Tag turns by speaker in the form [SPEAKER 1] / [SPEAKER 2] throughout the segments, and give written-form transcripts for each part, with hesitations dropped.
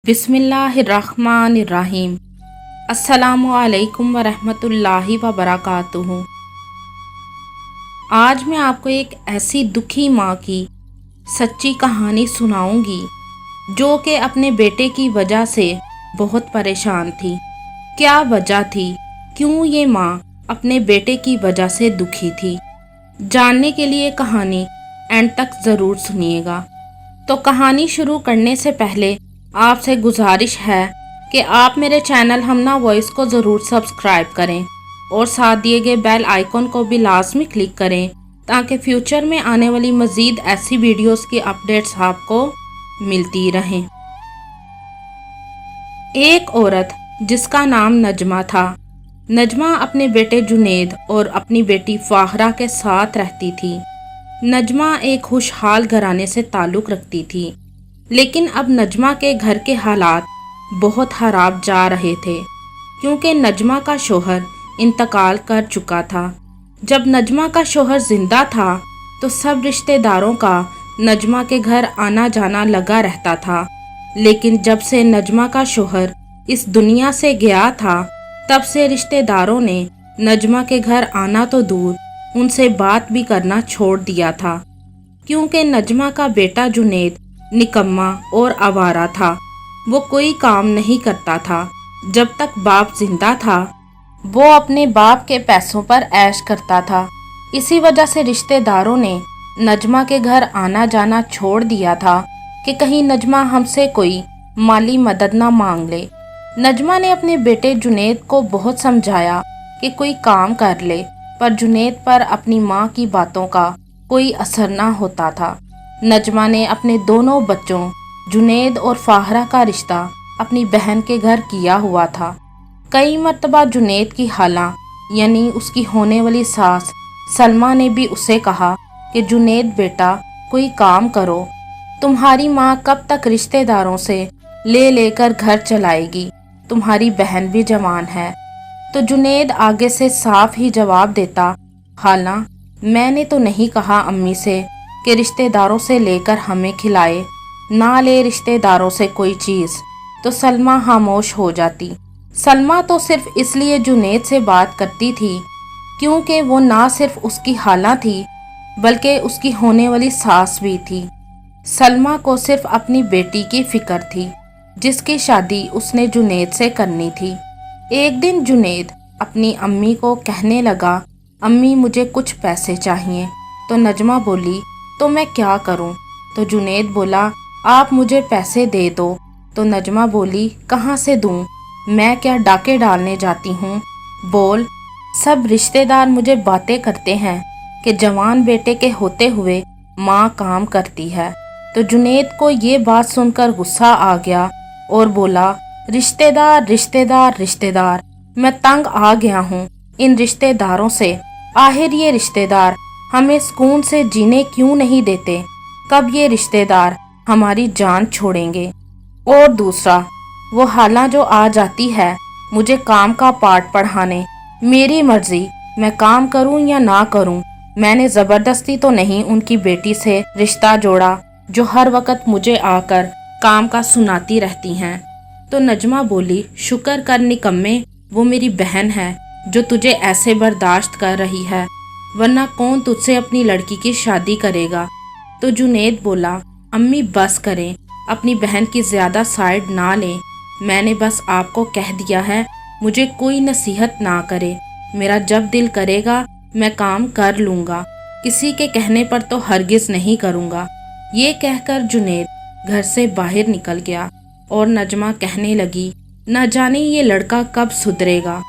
[SPEAKER 1] बिस्मिल्लाहिर्रहमानिर्रहीम। अस्सलामुअलैकुम वरहमतुल्लाहि वबरकातुहू। आज मैं आपको एक ऐसी दुखी माँ की सच्ची कहानी सुनाऊंगी जो कि अपने बेटे की वजह से बहुत परेशान थी। क्या वजह थी, क्यों ये माँ अपने बेटे की वजह से दुखी थी, जानने के लिए कहानी एंड तक ज़रूर सुनिएगा। तो कहानी शुरू करने से पहले आपसे गुजारिश है कि आप मेरे चैनल हमना वॉइस को ज़रूर सब्सक्राइब करें और साथ दिए गए बेल आइकॉन को भी लाजमी क्लिक करें ताकि फ्यूचर में आने वाली मज़ीद ऐसी वीडियोस की अपडेट्स आपको मिलती रहें। एक औरत जिसका नाम नजमा था। नजमा अपने बेटे जुनेद और अपनी बेटी फाहरा के साथ रहती थी। नजमा एक खुशहाल घराने से ताल्लुक़ रखती थी, लेकिन अब नजमा के घर के हालात बहुत ख़राब जा रहे थे क्योंकि नजमा का शोहर इंतकाल कर चुका था। जब नजमा का शोहर ज़िंदा था तो सब रिश्तेदारों का नजमा के घर आना जाना लगा रहता था, लेकिन जब से नजमा का शोहर इस दुनिया से गया था तब से रिश्तेदारों ने नजमा के घर आना तो दूर उनसे बात भी करना छोड़ दिया था, क्योंकि नजमा का बेटा जुनेद निकम्मा और आवारा था। वो कोई काम नहीं करता था। जब तक बाप जिंदा था वो अपने बाप के पैसों पर ऐश करता था। इसी वजह से रिश्तेदारों ने नजमा के घर आना जाना छोड़ दिया था कि कहीं नजमा हमसे कोई माली मदद ना मांग ले। नजमा ने अपने बेटे जुनेद को बहुत समझाया कि कोई काम कर ले, पर जुनेद पर अपनी माँ की बातों का कोई असर ना होता था। नजमा ने अपने दोनों बच्चों जुनेद और फाहरा का रिश्ता अपनी बहन के घर किया हुआ था। कई मर्तबा जुनेद की खाला यानी उसकी होने वाली सास सलमा ने भी उसे कहा कि जुनेद बेटा कोई काम करो, तुम्हारी माँ कब तक रिश्तेदारों से ले लेकर घर चलाएगी, तुम्हारी बहन भी जवान है। तो जुनेद आगे से साफ ही जवाब देता, खाला मैंने तो नहीं कहा अम्मी से कि रिश्तेदारों से लेकर हमें खिलाए, ना ले रिश्तेदारों से कोई चीज़। तो सलमा खामोश हो जाती। सलमा तो सिर्फ इसलिए जुनेद से बात करती थी क्योंकि वो ना सिर्फ उसकी खाला थी बल्कि उसकी होने वाली सास भी थी। सलमा को सिर्फ अपनी बेटी की फिक्र थी जिसकी शादी उसने जुनेद से करनी थी। एक दिन जुनेद अपनी अम्मी को कहने लगा, अम्मी मुझे कुछ पैसे चाहिए। तो नजमा बोली, तो मैं क्या करूं? तो जुनेद बोला, आप मुझे पैसे दे दो। तो नजमा बोली, कहाँ से दूं? मैं क्या डाके डालने जाती हूँ? बोल। सब रिश्तेदार मुझे बातें करते हैं कि जवान बेटे के होते हुए माँ काम करती है। तो जुनेद को ये बात सुनकर गुस्सा आ गया और बोला, रिश्तेदार रिश्तेदार रिश्तेदार, मैं तंग आ गया हूँ इन रिश्तेदारों से। आखिर ये रिश्तेदार हमें सुकून से जीने क्यों नहीं देते? कब ये रिश्तेदार हमारी जान छोड़ेंगे? और दूसरा, वो खाला जो आ जाती है मुझे काम का पाठ पढ़ाने, मेरी मर्जी मैं काम करूं या ना करूं। मैंने ज़बरदस्ती तो नहीं उनकी बेटी से रिश्ता जोड़ा जो हर वक्त मुझे आकर काम का सुनाती रहती हैं। तो नजमा बोली, शुक्र कर निकम्मे, वो मेरी बहन है जो तुझे ऐसे बर्दाश्त कर रही है, वरना कौन तुझसे अपनी लड़की की शादी करेगा। तो जुनेद बोला, अम्मी बस करें, अपनी बहन की ज़्यादा साइड ना लें। मैंने बस आपको कह दिया है, मुझे कोई नसीहत ना करे। मेरा जब दिल करेगा मैं काम कर लूँगा, किसी के कहने पर तो हरगिज़ नहीं करूँगा। ये कहकर जुनेद घर से बाहर निकल गया और नजमा कहने लगी, न जाने ये लड़का कब सुधरेगा।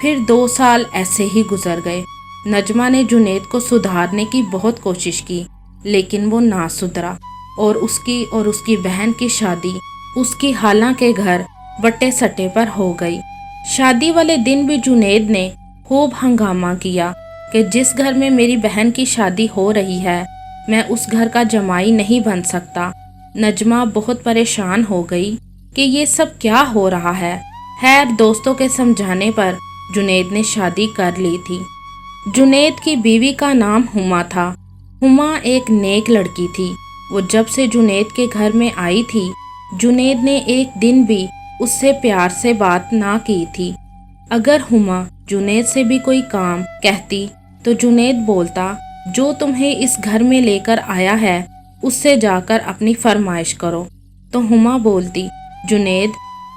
[SPEAKER 1] फिर 2 साल ऐसे ही गुजर गए। नजमा ने जुनेद को सुधारने की बहुत कोशिश की, लेकिन वो ना सुधरा और उसकी बहन की शादी उसकी खाला के घर बट्टे सट्टे पर हो गई। शादी वाले दिन भी जुनेद ने खूब हंगामा किया कि जिस घर में मेरी बहन की शादी हो रही है मैं उस घर का जमाई नहीं बन सकता। नजमा बहुत परेशान हो गई कि ये सब क्या हो रहा है। खैर दोस्तों के समझाने पर जुनेद ने शादी कर ली थी। जुनेद की बीवी का नाम हुमा था। हुमा एक नेक लड़की थी। वो जब से जुनेद के घर में आई थी जुनैद ने एक दिन भी उससे प्यार से बात ना की थी। अगर हुमा जुनैद से भी कोई काम कहती तो जुनैद बोलता, जो तुम्हें इस घर में लेकर आया है उससे जाकर अपनी फरमाइश करो। तो हुमा बोलती, जुनैद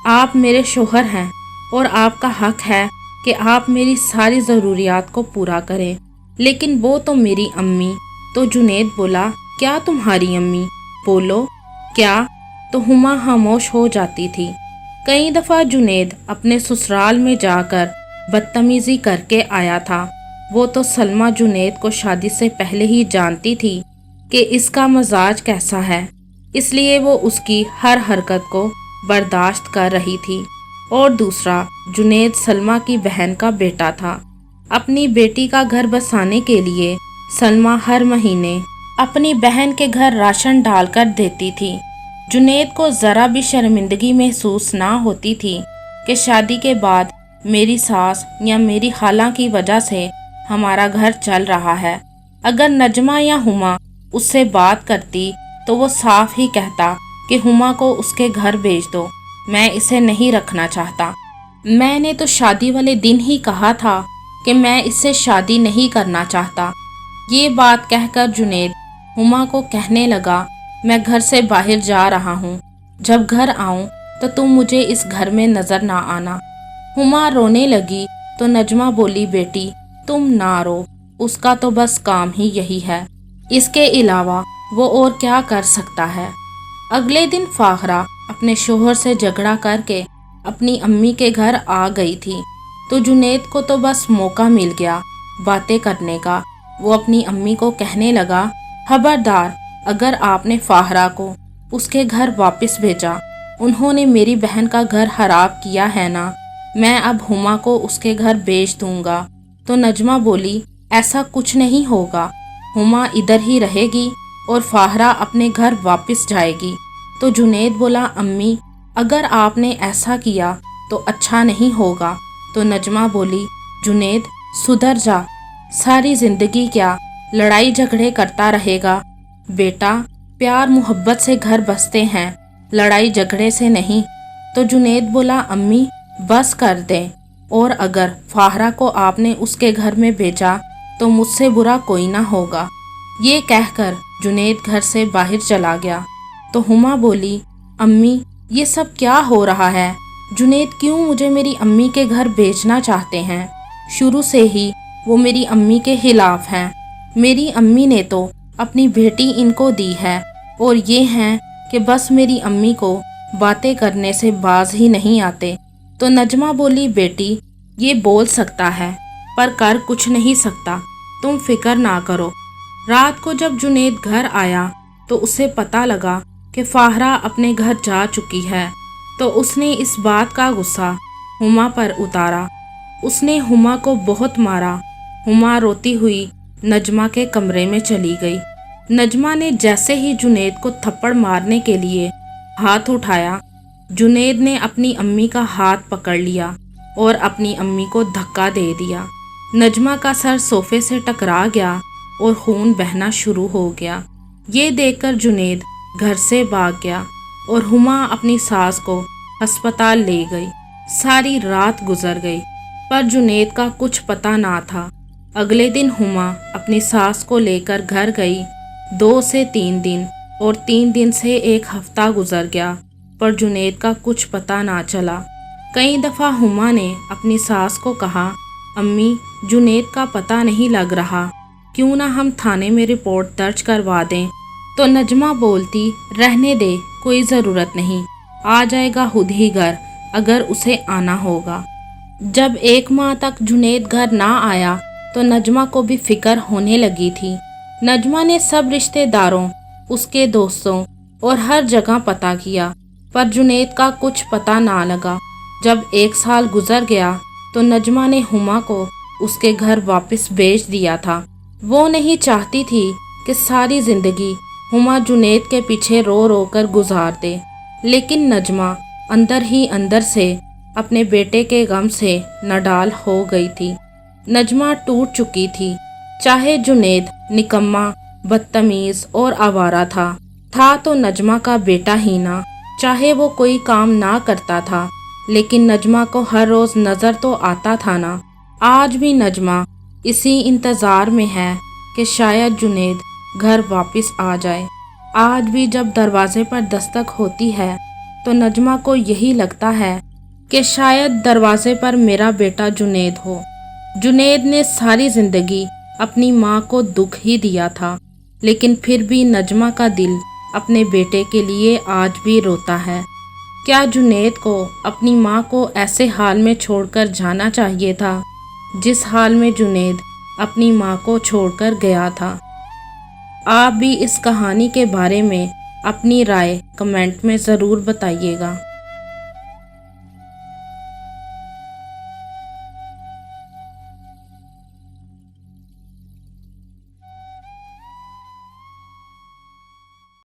[SPEAKER 1] आप मेरे शोहर हैं और आपका हक है कि आप मेरी सारी ज़रूरियात को पूरा करें, लेकिन वो तो मेरी अम्मी। तो जुनैद बोला, क्या तुम्हारी अम्मी? बोलो क्या? तो हुमा खामोश हो जाती थी। कई दफ़ा जुनैद अपने ससुराल में जाकर बदतमीज़ी करके आया था। वो तो सलमा जुनैद को शादी से पहले ही जानती थी कि इसका मजाज कैसा है, इसलिए वो उसकी हर हरकत को बर्दाश्त कर रही थी। और दूसरा, जुनैद सलमा की बहन का बेटा था। अपनी बेटी का घर बसाने के लिए सलमा हर महीने अपनी बहन के घर राशन डालकर देती थी। जुनैद को ज़रा भी शर्मिंदगी महसूस ना होती थी कि शादी के बाद मेरी सास या मेरी खाला की वजह से हमारा घर चल रहा है। अगर नजमा या हुमा उससे बात करती तो वो साफ ही कहता कि हुमा को उसके घर भेज दो, मैं इसे नहीं रखना चाहता। मैंने तो शादी वाले दिन ही कहा था कि मैं इससे शादी नहीं करना चाहता। ये बात कहकर जुनैद हुमा को कहने लगा, मैं घर से बाहर जा रहा हूँ, जब घर आऊँ तो तुम मुझे इस घर में नज़र ना आना। हुमा रोने लगी तो नजमा बोली, बेटी तुम ना रो, उसका तो बस काम ही यही है, इसके अलावा वो और क्या कर सकता है। अगले दिन फाखरा अपने शोहर से झगड़ा करके अपनी अम्मी के घर आ गई थी, तो जुनैद को तो बस मौका मिल गया बातें करने का। वो अपनी अम्मी को कहने लगा, खबरदार अगर आपने फाहरा को उसके घर वापस भेजा, उन्होंने मेरी बहन का घर खराब किया है ना, मैं अब हुमा को उसके घर भेज दूंगा। तो नजमा बोली, ऐसा कुछ नहीं होगा, हुमा इधर ही रहेगी और फाहरा अपने घर वापस जाएगी। तो जुनैद बोला, अम्मी अगर आपने ऐसा किया तो अच्छा नहीं होगा। तो नजमा बोली, जुनैद सुधर जा, सारी ज़िंदगी क्या लड़ाई झगड़े करता रहेगा। बेटा प्यार मोहब्बत से घर बसते हैं, लड़ाई झगड़े से नहीं। तो जुनैद बोला, अम्मी बस कर दें, और अगर फाहरा को आपने उसके घर में भेजा तो मुझसे बुरा कोई ना होगा। ये कहकर जुनैद घर से बाहर चला गया। तो हुमा बोली, अम्मी ये सब क्या हो रहा है? जुनैद क्यों मुझे मेरी अम्मी के घर भेजना चाहते हैं? शुरू से ही वो मेरी अम्मी के खिलाफ हैं। मेरी अम्मी ने तो अपनी बेटी इनको दी है और ये हैं कि बस मेरी अम्मी को बातें करने से बाज ही नहीं आते। तो नजमा बोली, बेटी ये बोल सकता है पर कर कुछ नहीं सकता, तुम फिक्र ना करो। रात को जब जुनैद घर आया तो उसे पता लगा कि फाहरा अपने घर जा चुकी है, तो उसने इस बात का गुस्सा हुमा पर उतारा। उसने हुमा को बहुत मारा। हुमा रोती हुई नजमा के कमरे में चली गई। नजमा ने जैसे ही जुनैद को थप्पड़ मारने के लिए हाथ उठाया, जुनैद ने अपनी अम्मी का हाथ पकड़ लिया और अपनी अम्मी को धक्का दे दिया। नजमा का सर सोफे से टकरा गया और खून बहना शुरू हो गया। ये देखकर जुनैद घर से भाग गया और हुमा अपनी सास को अस्पताल ले गई। सारी रात गुजर गई पर जुनैद का कुछ पता ना था। अगले दिन हुमा अपनी सास को लेकर घर गई। 2 से 3 दिन और 3 दिन से 1 हफ्ता गुजर गया पर जुनैद का कुछ पता ना चला। कई दफ़ा हुमा ने अपनी सास को कहा, अम्मी जुनैद का पता नहीं लग रहा, क्यों ना हम थाने में रिपोर्ट दर्ज करवा दें। तो नजमा बोलती, रहने दे, कोई ज़रूरत नहीं, आ जाएगा खुद ही घर अगर उसे आना होगा। जब 1 माह तक जुनैद घर ना आया तो नजमा को भी फिक्र होने लगी थी। नजमा ने सब रिश्तेदारों, उसके दोस्तों और हर जगह पता किया पर जुनैद का कुछ पता ना लगा। जब 1 साल गुजर गया तो नजमा ने हुमा को उसके घर वापस भेज दिया था। वो नहीं चाहती थी कि सारी ज़िंदगी हुमा जुनैद के पीछे रो रो कर गुजार दे, लेकिन नजमा अंदर ही अंदर से अपने बेटे के गम से नडाल हो गई थी। नजमा टूट चुकी थी। चाहे जुनैद निकम्मा, बदतमीज़ और आवारा था तो नजमा का बेटा ही ना। चाहे वो कोई काम ना करता था, लेकिन नजमा को हर रोज नजर तो आता था ना। आज भी नजमा इसी इंतजार में है कि शायद जुनेद घर वापस आ जाए। आज भी जब दरवाजे पर दस्तक होती है तो नजमा को यही लगता है कि शायद दरवाजे पर मेरा बेटा जुनेद हो। जुनेद ने सारी जिंदगी अपनी माँ को दुख ही दिया था, लेकिन फिर भी नजमा का दिल अपने बेटे के लिए आज भी रोता है। क्या जुनेद को अपनी माँ को ऐसे हाल में छोड़कर जाना चाहिए था जिस हाल में जुनेद अपनी माँ को छोड़कर गया था? आप भी इस कहानी के बारे में अपनी राय कमेंट में ज़रूर बताइएगा।